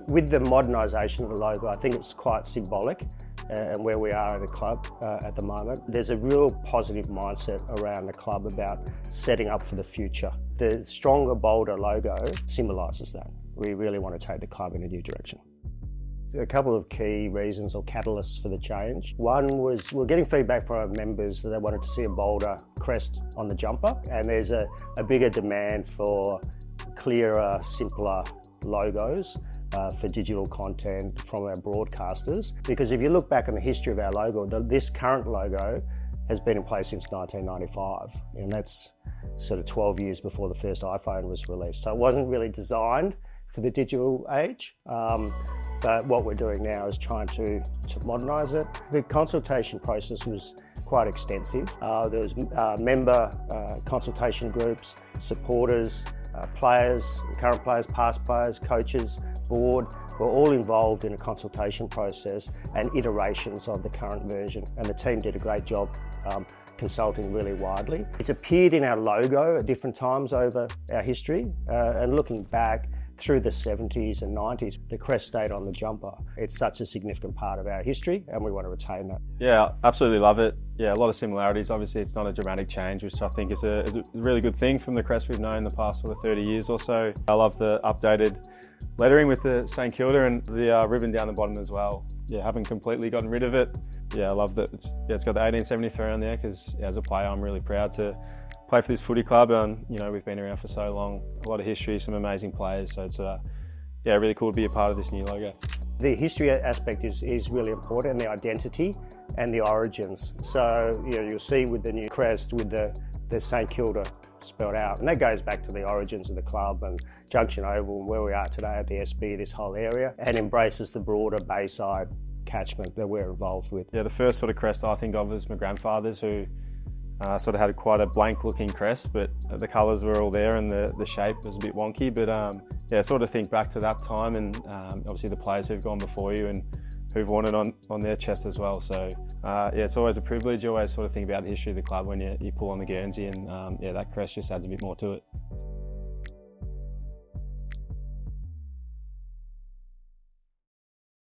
With the modernisation of the logo, I think it's quite symbolic and where we are at a club at the moment. There's a real positive mindset around the club about setting up for the future. The stronger, bolder logo symbolises that. We really want to take the club in a new direction. A couple of key reasons or catalysts for the change. One was we're getting feedback from our members that they wanted to see a bolder crest on the jumper, and there's a bigger demand for clearer, simpler logos for digital content from our broadcasters. Because if you look back on the history of our logo, this current logo has been in place since 1995, and that's sort of 12 years before the first iPhone was released. So it wasn't really designed for the digital age, but what we're doing now is trying to modernise it. The consultation process was quite extensive. There was member consultation groups, supporters, players, current players, past players, coaches, board, were all involved in a consultation process and iterations of the current version. And the team did a great job consulting really widely. It's appeared in our logo at different times over our history, and looking back through the 70s and 90s, the crest stayed on the jumper. It's such a significant part of our history and we want to retain that. Yeah, absolutely love it. Yeah, a lot of similarities. Obviously it's not a dramatic change, which I think is a really good thing from the crest we've known the past sort of 30 years or so. I love the updated lettering with the St Kilda and the ribbon down the bottom as well. Yeah, haven't completely gotten rid of it. Yeah, I love that it's got the 1873 on there, because as a player I'm really proud to play for this footy club, and we've been around for so long, a lot of history, some amazing players, so it's really cool to be a part of this new logo. The history aspect is really important, and the identity and the origins. So you'll see with the new crest with the St Kilda spelled out, and that goes back to the origins of the club and Junction Oval and where we are today at the SB, this whole area, and embraces the broader Bayside catchment that we're involved with. Yeah, the first sort of crest I think of was my grandfather's, who sort of had quite a blank looking crest, but the colours were all there and the shape was a bit wonky. But yeah, sort of think back to that time, and obviously the players who've gone before you and who've worn it on their chest as well. So yeah, it's always a privilege. You always sort of think about the history of the club when you pull on the Guernsey, and yeah, that crest just adds a bit more to it.